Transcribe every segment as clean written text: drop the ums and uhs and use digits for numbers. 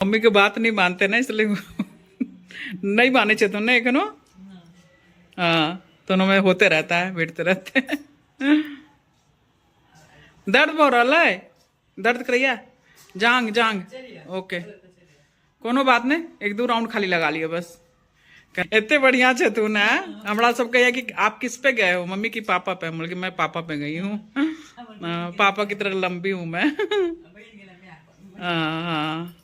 Mummy की बात नहीं मानते ना, इसलिए नहीं माने चे तुमने एक नो। हाँ, दोनों में होते रहता है, बैठते रहते हैं। दर्द बहुत रहा है, दर्द करिए जांग जांग। ओके, कोनो बात नहीं, एक दो राउंड खाली लगा लियो बस। इतने बढ़िया छे तू ना। हमरा सब कहिए कि आप किस पे गए हो, मम्मी की पापा पे। बोल मैं पापा पे गई हूँ। पापा की तरह लंबी हूँ मैं। हाँ हाँ।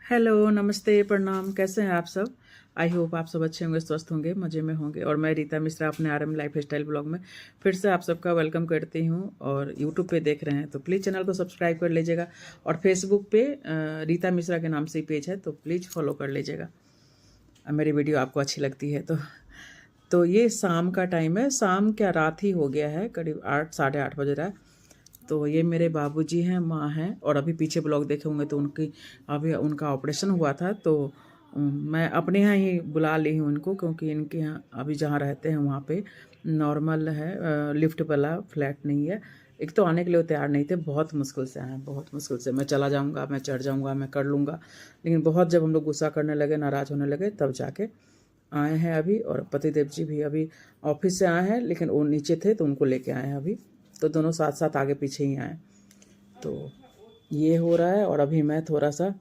हेलो, नमस्ते, प्रणाम, कैसे हैं आप सब। आई होप आप सब अच्छे होंगे, स्वस्थ होंगे, मज़े में होंगे। और मैं रीता मिश्रा अपने RM लाइफ स्टाइल ब्लॉग में फिर से आप सबका वेलकम करती हूं। और यूट्यूब पे देख रहे हैं तो प्लीज़ चैनल को सब्सक्राइब कर लीजिएगा। और फेसबुक पे रीता मिश्रा के नाम से ही पेज है, तो प्लीज़ फॉलो कर लीजिएगा। मेरी वीडियो आपको अच्छी लगती है तो ये शाम का टाइम है, शाम क्या रात ही हो गया है, करीब 8 साढ़े 8 बज रहा है। तो ये मेरे बाबूजी हैं, माँ हैं, और अभी पीछे ब्लॉग देखे होंगे तो उनकी अभी उनका ऑपरेशन हुआ था। तो मैं अपने यहाँ ही बुला ली हूँ उनको, क्योंकि इनके यहाँ अभी जहाँ रहते हैं वहाँ पे नॉर्मल है, लिफ्ट वाला फ्लैट नहीं है। एक तो आने के लिए वो तैयार नहीं थे, बहुत मुश्किल से आए, बहुत मुश्किल से। मैं चला जाऊँगा, मैं चढ़ जाऊँगा, मैं कर लूँगा, लेकिन बहुत जब हम लोग गुस्सा करने लगे, नाराज़ होने लगे, तब जाके आए हैं अभी। और पतिदेव जी भी अभी ऑफिस से आए हैं, लेकिन वो नीचे थे तो उनको लेके आए हैं अभी। तो दोनों साथ साथ आगे पीछे ही आए। तो ये हो रहा है। और अभी मैं थोड़ा सा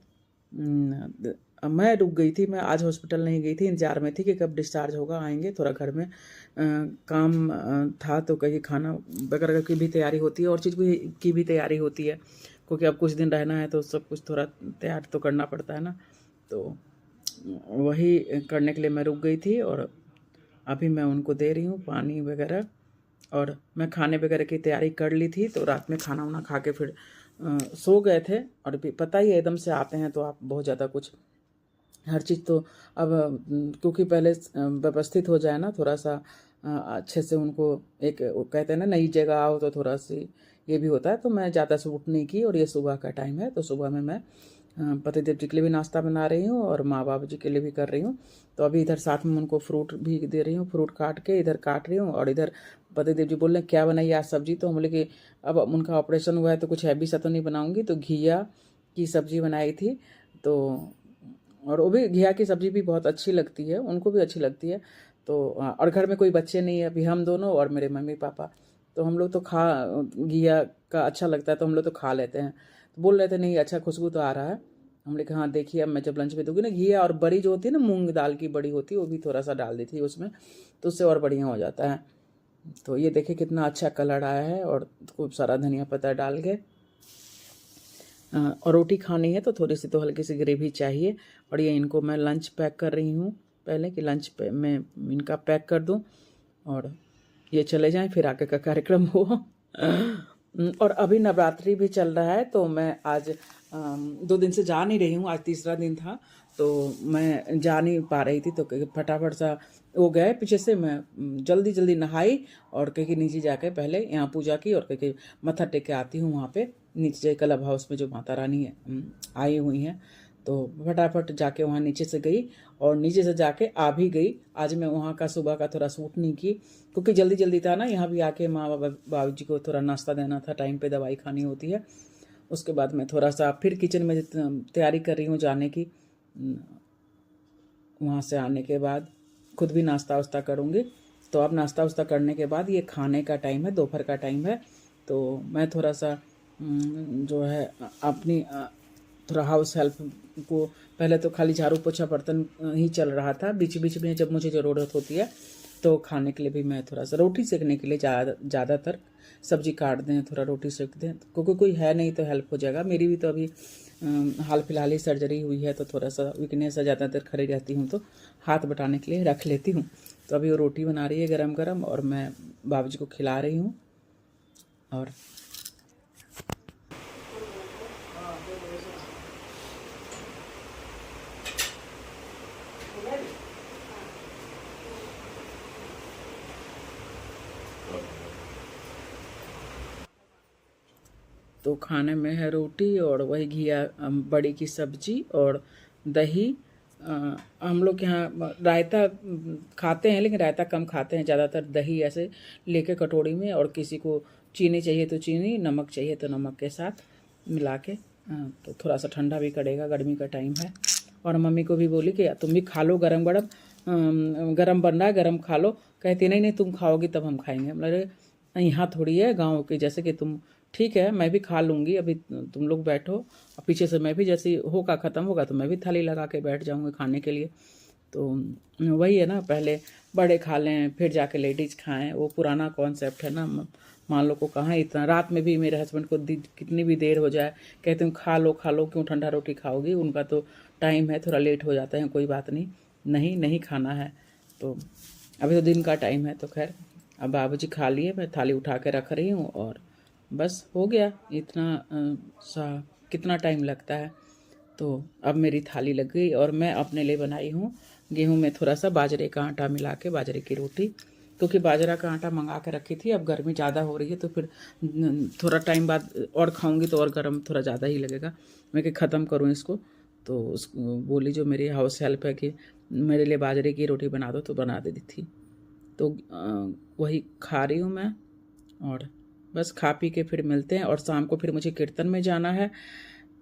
मैं रुक गई थी, मैं आज हॉस्पिटल नहीं गई थी, इंतजार में थी कि कब डिस्चार्ज होगा, आएंगे। थोड़ा घर में काम था, तो कहीं खाना वगैरह की भी तैयारी होती है और चीज़ की भी तैयारी होती है, क्योंकि अब कुछ दिन रहना है तो सब कुछ थोड़ा तैयार तो करना पड़ता है ना। तो वही करने के लिए मैं रुक गई थी। और अभी मैं उनको दे रही हूँ पानी वगैरह। और मैं खाने वगैरह की तैयारी कर ली थी, तो रात में खाना वाना खा के फिर सो गए थे। और पता ही है, एकदम से आते हैं तो आप बहुत ज़्यादा कुछ हर चीज़ तो अब क्योंकि पहले व्यवस्थित हो जाए ना, थोड़ा सा अच्छे से उनको एक वो कहते हैं ना, नई जगह आओ तो थोड़ा सी ये भी होता है। तो मैं ज़्यादा सूट नहीं की। और ये सुबह का टाइम है, तो सुबह में मैं पतिदेव जी के लिए भी नाश्ता बना रही हूँ और माँ बाबू जी के लिए भी कर रही हूँ। तो अभी इधर साथ में उनको फ्रूट भी दे रही हूँ, फ्रूट काट के इधर काट रही हूँ। और इधर पतिदेव जी बोल रहे हैं क्या बनाइए आज सब्जी। तो हम बोले कि अब उनका ऑपरेशन हुआ है तो कुछ हैवी सा तो नहीं बनाऊँगी, तो घिया की सब्जी बनाई थी। तो और वो भी घिया की सब्ज़ी भी बहुत अच्छी लगती है, उनको भी अच्छी लगती है। तो और घर में कोई बच्चे नहीं है अभी, हम दोनों और मेरे मम्मी पापा। तो हम लोग तो घिया का अच्छा लगता है तो हम लोग तो खा लेते हैं। तो बोल रहे थे नहीं अच्छा खुशबू तो आ रहा है। हमने कहा हाँ देखिए, अब मैं जब लंच में दूंगी ना घिया, और बड़ी जो होती है ना मूंग दाल की बड़ी होती है, वो भी थोड़ा सा डाल दी थी उसमें, तो उससे और बढ़िया हो जाता है। तो ये देखिए कितना अच्छा कलर आया है। और खूब सारा धनिया पत्ता डाल के और रोटी खानी है तो थोड़ी सी तो हल्की सी ग्रेवी चाहिए। और ये इनको मैं लंच पैक कर रही हूँ पहले, कि लंच पे मैं इनका पैक कर दूँ और ये चले जाएं, फिर आगे का कार्यक्रम हो। और अभी नवरात्रि भी चल रहा है, तो मैं आज 2 दिन से जा नहीं रही हूँ, आज तीसरा दिन था तो मैं जा नहीं पा रही थी। तो फटाफट सा वो गए पीछे से, मैं जल्दी जल्दी नहाई और कहीं नीचे जाके पहले यहाँ पूजा की और कहीं मत्था टेक के आती हूँ वहाँ पे नीचे क्लब हाउस में जो माता रानी आई हुई हैं। तो फटाफट जाके वहाँ नीचे से गई और नीचे से जाके आ भी गई। आज मैं वहाँ का सुबह का थोड़ा सूट नहीं की, क्योंकि जल्दी जल्दी था ना, यहाँ भी आके माँ बाबू जी को थोड़ा नाश्ता देना था, टाइम पे दवाई खानी होती है। उसके बाद मैं थोड़ा सा फिर किचन में तैयारी कर रही हूँ जाने की। वहाँ से आने के बाद खुद भी नाश्ता वास्ता करूँगी। तो अब नाश्ता वास्ता करने के बाद ये खाने का टाइम है, दोपहर का टाइम है। तो मैं थोड़ा सा जो है अपनी थोड़ा हाउस हेल्प को, पहले तो खाली झाड़ू पोछा बर्तन ही चल रहा था, बीच बीच में जब मुझे ज़रूरत होती है तो खाने के लिए भी मैं थोड़ा सा रोटी सेकने के लिए ज़्यादातर सब्जी काट दें, थोड़ा रोटी सेक दें, क्योंकि कोई है नहीं तो हेल्प हो जाएगा। मेरी भी तो अभी हाल फिलहाल ही सर्जरी हुई है, तो थोड़ा सा वीकनेस है, ज़्यादातर खड़ी रहती हूँ तो हाथ बटाने के लिए रख लेती हूँ। तो अभी वो रोटी बना रही है गरम गरम और मैं बाबूजी को खिला रही हूँ। और तो खाने में है रोटी और वही घिया बड़ी की सब्जी और दही। हम लोग यहाँ रायता खाते हैं, लेकिन रायता कम खाते हैं, ज़्यादातर दही ऐसे लेके कटोरी में, और किसी को चीनी चाहिए तो चीनी, नमक चाहिए तो नमक के साथ मिला के। तो थोड़ा सा ठंडा भी करेगा, गर्मी का टाइम है। और मम्मी को भी बोली कि तुम भी खा लो, गरम गरम गरम बन रहा है, गरम खा लो। कहती नहीं नहीं तुम खाओगी तब हम खाएंगे। मतलब यहाँ थोड़ी है गाँव की, जैसे कि तुम ठीक है मैं भी खा लूँगी, अभी तुम लोग बैठो, और पीछे से मैं भी जैसे होगा ख़त्म होगा तो मैं भी थाली लगा के बैठ जाऊँगी खाने के लिए। तो वही है ना, पहले बड़े खा लें फिर जाके लेडीज़ खाएं, वो पुराना कॉन्सेप्ट है ना। मान लो को कहाँ इतना, रात में भी मेरे हस्बैंड को कितनी भी देर हो जाए कहते हैं खा लो क्यों ठंडा रोटी खाओगी, उनका तो टाइम है, थोड़ा लेट हो जाता है, कोई बात नहीं, नहीं खाना है। तो अभी तो दिन का टाइम है, तो खैर अब बाबूजी खा लिए, मैं थाली उठा के रख रही हूँ और बस हो गया इतना सा। कितना टाइम लगता है। तो अब मेरी थाली लग गई और मैं अपने लिए बनाई हूँ गेहूं में थोड़ा सा बाजरे का आटा मिला के बाजरे की रोटी, क्योंकि बाजरा का आटा मंगा के रखी थी। अब गर्मी ज़्यादा हो रही है तो फिर थोड़ा टाइम बाद और खाऊंगी तो और गर्म थोड़ा ज़्यादा ही लगेगा। मैं कि ख़त्म करूँ इसको, तो उस बोली जो मेरी हाउस हेल्प है कि मेरे लिए बाजरे की रोटी बना दो, तो बना दे दी थी। तो वही खा रही हूँ मैं, और बस खा पी के फिर मिलते हैं। और शाम को फिर मुझे कीर्तन में जाना है,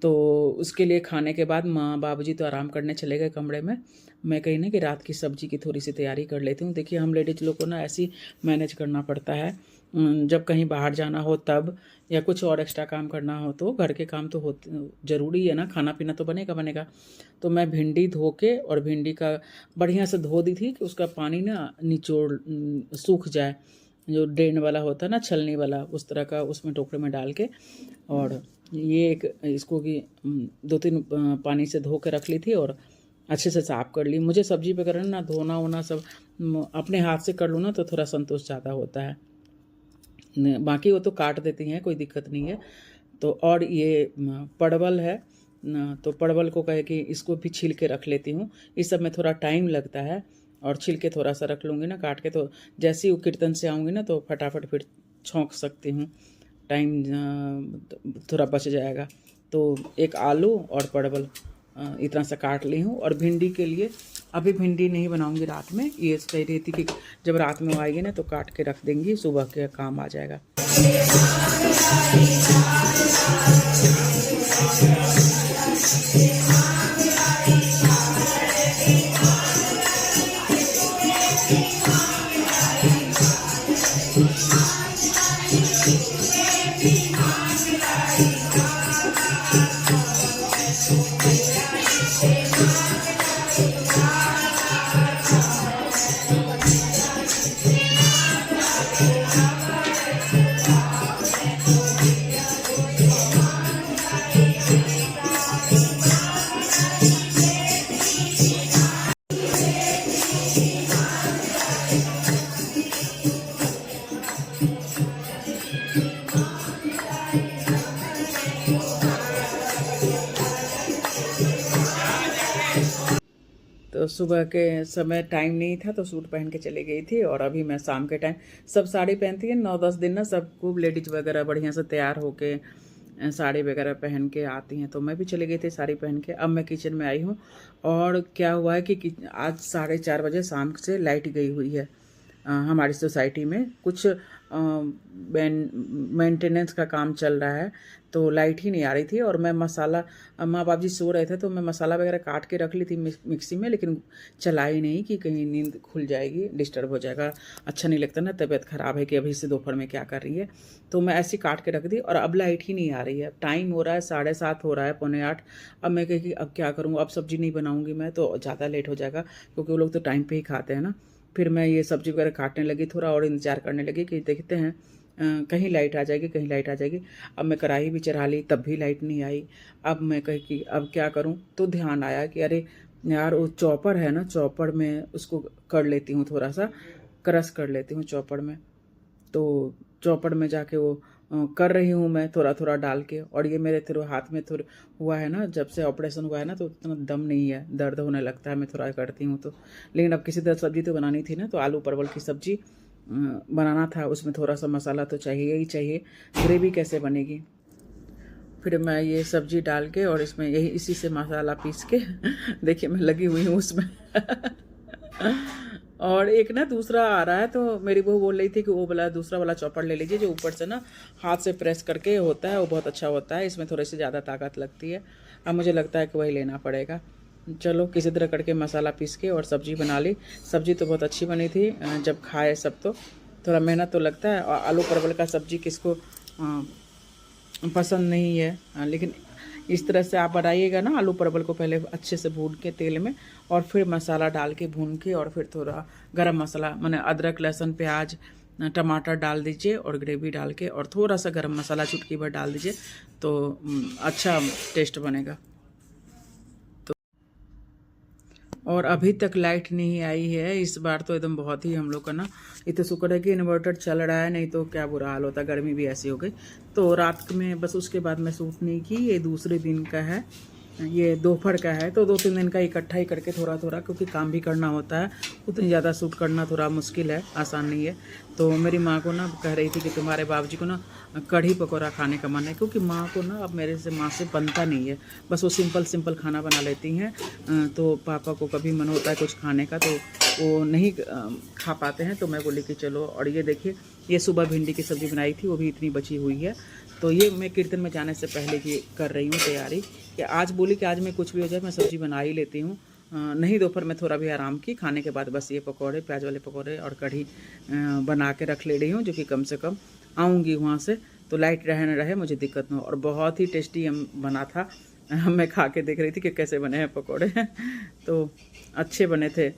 तो उसके लिए खाने के बाद माँ बाबूजी तो आराम करने चले गए कमरे में। मैं कहीं ना कि रात की सब्ज़ी की थोड़ी सी तैयारी कर लेती हूँ। देखिए हम लेडीज लोग को ना ऐसी मैनेज करना पड़ता है, जब कहीं बाहर जाना हो तब, या कुछ और एक्स्ट्रा काम करना हो तो घर के काम तो होते ज़रूरी है ना, खाना पीना तो बनेगा। तो मैं भिंडी धो के, और भिंडी का बढ़िया से धो दी थी कि उसका पानी ना निचोड़ सूख जाए, जो ड्रेन वाला होता है ना, छलनी वाला, उस तरह का उसमें टोकरे में डाल के। और ये एक इसको कि 2-3 पानी से धो के रख ली थी और अच्छे से साफ़ कर ली। मुझे सब्जी वगैरह ना धोना वोना सब अपने हाथ से कर लूँ ना तो थोड़ा संतोष ज़्यादा होता है। बाकी वो तो काट देती हैं, कोई दिक्कत नहीं है। तो और ये परवल है तो परवल को कहे कि इसको भी छील के रख लेती हूँ। इस सब में थोड़ा टाइम लगता है, और छिल के थोड़ा सा रख लूँगी ना काट के, तो जैसे ही वो कीर्तन से आऊँगी ना तो फटाफट फिर छौंक सकती हूँ, टाइम थोड़ा बच जाएगा। तो एक आलू और परवल इतना सा काट ली हूँ। और भिंडी के लिए अभी भिंडी नहीं बनाऊँगी रात में, ये कह रही थी कि जब रात में आएगी ना तो काट के रख देंगी, सुबह के काम आ जाएगा। तो सुबह के समय टाइम नहीं था तो सूट पहन के चली गई थी, और अभी मैं शाम के टाइम, सब साड़ी पहनती है 9-10 दिन ना, सब खूब लेडीज वगैरह बढ़िया से तैयार होके साड़ी वगैरह पहन के आती हैं। तो मैं भी चली गई थी साड़ी पहन के। अब मैं किचन में आई हूँ, और क्या हुआ है कि आज 4:30 बजे शाम से लाइट गई हुई है। हमारी सोसाइटी में कुछ मेंटेनेंस का काम चल रहा है, तो लाइट ही नहीं आ रही थी। और मैं मसाला, माँ बाप जी सो रहे थे तो मैं मसाला वगैरह काट के रख ली थी मिक्सी में, लेकिन चलाई नहीं कि कहीं नींद खुल जाएगी, डिस्टर्ब हो जाएगा, अच्छा नहीं लगता ना, तबीयत ख़राब है कि अभी से दोपहर में क्या कर रही है। तो मैं ऐसी काट के रख दी, और अब लाइट ही नहीं आ रही है। टाइम हो रहा है 7:30 हो रहा है, 7:45। अब मैं कही कि अब क्या करूँ, अब सब्ज़ी नहीं बनाऊँगी मैं तो ज़्यादा लेट हो जाएगा, क्योंकि वो लोग तो टाइम पर ही खाते हैं ना। फिर मैं ये सब्ज़ी वगैरह काटने लगी, थोड़ा और इंतज़ार करने लगी कि देखते हैं कहीं लाइट आ जाएगी, कहीं लाइट आ जाएगी। अब मैं कढ़ाई भी चढ़ा ली, तब भी लाइट नहीं आई। अब मैं कही कि अब क्या करूं, तो ध्यान आया कि अरे यार वो चॉपर है ना, चॉपर में उसको कर लेती हूँ, थोड़ा सा क्रश कर लेती हूँ चॉपर में। तो चॉपर में जाके वो कर रही हूँ मैं, थोड़ा थोड़ा डाल के। और ये मेरे थोड़ा हाथ में थोड़ा हुआ है ना, जब से ऑपरेशन हुआ है ना, तो उतना दम नहीं है, दर्द होने लगता है मैं थोड़ा करती हूँ तो। लेकिन अब किसी तरह सब्ज़ी तो बनानी थी ना, तो आलू परवल की सब्ज़ी बनाना था, उसमें थोड़ा सा मसाला तो चाहिए ही चाहिए। ग्रेवी कैसे बनेगी, फिर मैं ये सब्जी डाल के और इसमें यही इसी से मसाला पीस के देखिए मैं लगी हुई हूँ उसमें। और एक ना दूसरा आ रहा है, तो मेरी बहू बोल रही थी कि वो वाला दूसरा वाला चॉपर ले लीजिए जो ऊपर से ना हाथ से प्रेस करके होता है, वो बहुत अच्छा होता है, इसमें थोड़ी सी ज़्यादा ताकत लगती है। अब मुझे लगता है कि वही लेना पड़ेगा। चलो किसी तरह करके मसाला पीस के और सब्जी बना ली। सब्जी तो बहुत अच्छी बनी थी, जब खाए सब तो थोड़ा मेहनत तो लगता है। और आलू परवल का सब्जी किसको पसंद नहीं है, लेकिन इस तरह से आप बनाइएगा ना, आलू परवल को पहले अच्छे से भून के तेल में और फिर मसाला डाल के भून के और फिर थोड़ा गरम मसाला माने अदरक लहसुन प्याज टमाटर डाल दीजिए और ग्रेवी डाल के और थोड़ा सा गरम मसाला चुटकी भर डाल दीजिए, तो अच्छा टेस्ट बनेगा। और अभी तक लाइट नहीं आई है इस बार, तो एकदम बहुत ही हम लोग का ना, इतना शुक्र है कि इन्वर्टर चल रहा है, नहीं तो क्या बुरा हाल होता, गर्मी भी ऐसी हो गई। तो रात में बस उसके बाद मैं शूट नहीं की, ये दूसरे दिन का है, ये दोपहर का है, तो 2-3 दिन का इकट्ठा ही करके थोड़ा थोड़ा, क्योंकि काम भी करना होता है, उतनी ज़्यादा शूट करना थोड़ा मुश्किल है, आसान नहीं है। तो मेरी माँ को ना कह रही थी कि तुम्हारे बाबूजी को ना कढ़ी पकौड़ा खाने का मन है, क्योंकि माँ को ना अब मेरे से माँ से बनता नहीं है, बस वो सिंपल खाना बना लेती हैं। तो पापा को कभी मन होता है कुछ खाने का तो वो नहीं खा पाते हैं। तो मैं बोली कि चलो, और ये देखिए ये सुबह भिंडी की सब्ज़ी बनाई थी, वो भी इतनी बची हुई है। तो ये मैं कीर्तन में जाने से पहले की कर रही हूँ तैयारी, कि आज बोली कि आज मैं कुछ भी हो जाए मैं सब्ज़ी बना ही लेती हूँ। नहीं दोपहर में थोड़ा भी आराम की, खाने के बाद बस ये पकौड़े, प्याज वाले पकौड़े और कढ़ी बना के रख ले रही हूँ, जो कि कम से कम आऊँगी वहाँ से तो लाइट रहे न रहे मुझे दिक्कत न हो। और बहुत ही टेस्टी बना था, मैं खा के देख रही थी कि कैसे बने हैं पकौड़े तो अच्छे बने थे,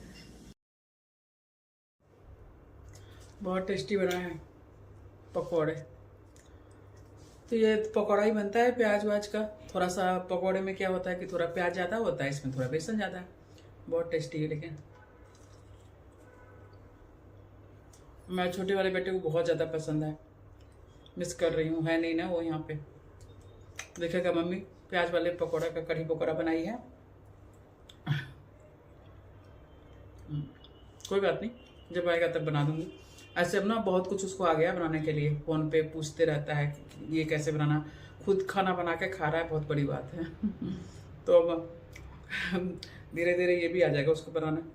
बहुत टेस्टी बना है पकौड़े। तो ये पकौड़ा ही बनता है प्याज वाज का, थोड़ा सा पकौड़े में क्या होता है कि थोड़ा प्याज ज़्यादा होता है, इसमें थोड़ा बेसन ज़्यादा है, बहुत टेस्टी है। लेकिन मैं छोटे वाले बेटे को बहुत ज़्यादा पसंद है, मिस कर रही हूँ, है नहीं ना वो यहाँ पे। देखेगा मम्मी प्याज वाले पकौड़ा का कढ़ी पकौड़ा बनाई है। कोई बात नहीं, जब आएगा तब बना दूँगी। ऐसे अब ना बहुत कुछ उसको आ गया बनाने के लिए, फ़ोन पे पूछते रहता है कि ये कैसे बनाना, खुद खाना बना के खा रहा है, बहुत बड़ी बात है तो अब धीरे धीरे ये भी आ जाएगा उसको बनाना।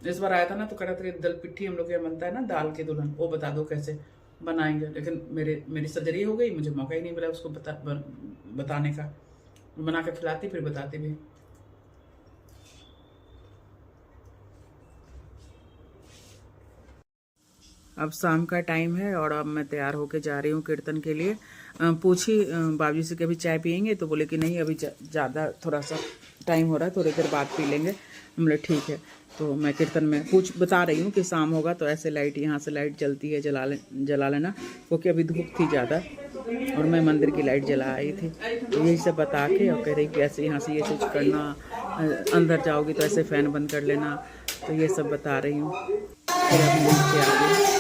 इस बार आया था ना तो कह रहा था कि दल पिट्ठी हम लोग यहाँ बनता है ना, दाल के दुल्हन, वो बता दो कैसे बनाएंगे। लेकिन मेरी सर्जरी हो गई, मुझे मौका ही नहीं मिला उसको बताने का। बना के खिलाती फिर बताती भी। अब शाम का टाइम है और अब मैं तैयार होके जा रही हूँ कीर्तन के लिए। पूछी बाबूजी से कभी चाय पियेंगे, तो बोले कि नहीं अभी ज़्यादा थोड़ा सा टाइम हो रहा है, थोड़ी देर बाद पी लेंगे। हम बोले ठीक है। तो मैं कीर्तन में बता रही हूँ कि शाम होगा तो ऐसे लाइट, यहाँ से लाइट जलती है, जला लेना, क्योंकि अभी धूप थी ज़्यादा और मैं मंदिर की लाइट जला आई थी। तो यही सब बता के और कह रही कि ऐसे यहाँ से ये चीज़ करना, अंदर जाओगी तो ऐसे फ़ैन बंद कर लेना, तो ये सब बता रही हूँ। फिर अब नीचे आ गई।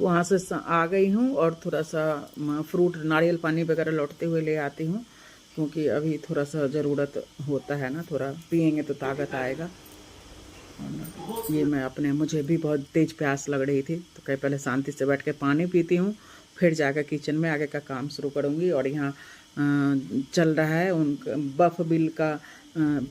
वहाँ से आ गई हूँ और थोड़ा सा फ्रूट नारियल पानी वगैरह लौटते हुए ले आती हूँ, क्योंकि अभी थोड़ा सा ज़रूरत होता है ना, थोड़ा पियेंगे तो ताकत आएगा। ये मैं अपने, मुझे भी बहुत तेज़ प्यास लग रही थी, तो कहीं पहले शांति से बैठ के पानी पीती हूँ, फिर जाकर किचन में आगे का काम शुरू करूँगी। और यहाँ चल रहा है उनका बफ बिल का,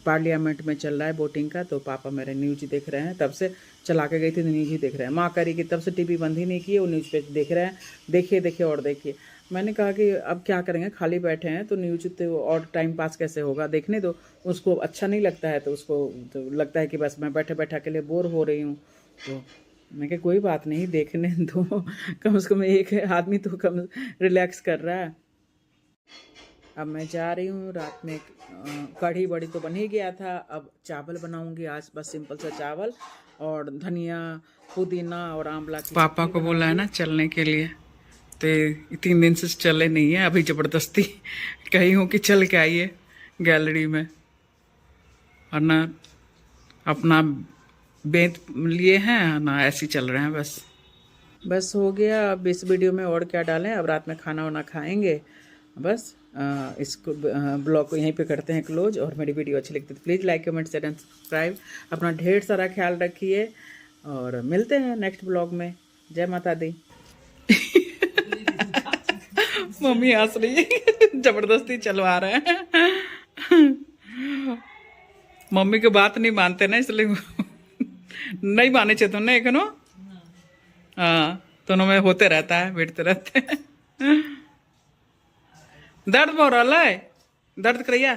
पार्लियामेंट में चल रहा है वोटिंग का, तो पापा मेरे न्यूज देख रहे हैं, तब से चला के गई थी तो न्यूज ही देख रहे हैं। माँ करी कि तब से टीवी बंद ही नहीं किए, वो न्यूज़ पे देख रहे हैं, देखिए देखिए और देखिए। मैंने कहा कि अब क्या करेंगे, खाली बैठे हैं तो न्यूज तो और टाइम पास कैसे होगा, देखने दो। उसको अच्छा नहीं लगता है तो उसको तो लगता है कि बस मैं बैठे बैठे के लिए बोर हो रही हूँ, तो मैं कहा कोई बात नहीं, देखने दो, कम से कम एक आदमी तो कम रिलैक्स कर रहा है। अब मैं जा रही हूँ, रात में कढ़ी बड़ी तो बन ही गया था, अब चावल बनाऊंगी आज, बस सिंपल सा चावल और धनिया पुदीना और आंवला की। पापा को बोला है ना चलने के लिए, तो 3 दिन से चले नहीं है, अभी ज़बरदस्ती कही हूँ कि चल के आइए गैलरी में, और ना अपना बेत लिए हैं ना, ऐसे ही चल रहे हैं बस हो गया। अब इस वीडियो में और क्या डालें, अब रात में खाना वाना खाएंगे बस। इसको ब्लॉग को यहीं पे करते हैं क्लोज, और मेरी वीडियो अच्छी लगती है तो please like comment share and subscribe. अपना ढेर सारा ख्याल रखिए और मिलते हैं नेक्स्ट ब्लॉग में। जय माता दी। मम्मी हंस रही है, जबरदस्ती चलवा रहे हैं। मम्मी की बात नहीं मानते ना, इसलिए नहीं माने चे तुमने एक नो। हाँ दोनों में होते रहता है, बैठते रहते हैं। दर्द हो रहा है, दर्द करिए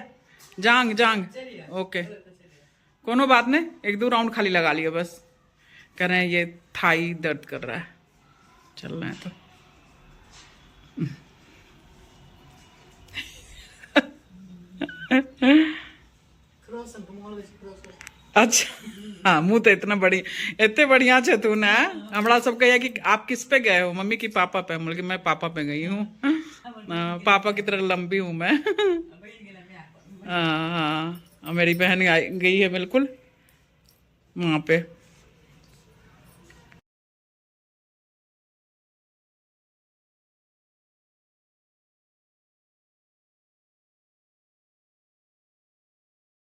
जांग जांग, ओके कोनो बात नहीं, 1-2 राउंड खाली लगा लिया बस। कह रहे हैं ये थाई दर्द कर रहा है, चल रहे हैं तो। अच्छा हाँ, मुँह तो इतना बढ़िया छे तू ना। हमरा सब कहिए कि आप किस पे गए हो, मम्मी की पापा पे, मैं पापा पे गई हूँ। पापा की तरह लंबी हूँ मैं। हाँ हाँ, मेरी बहन गई है बिल्कुल वहाँ पे।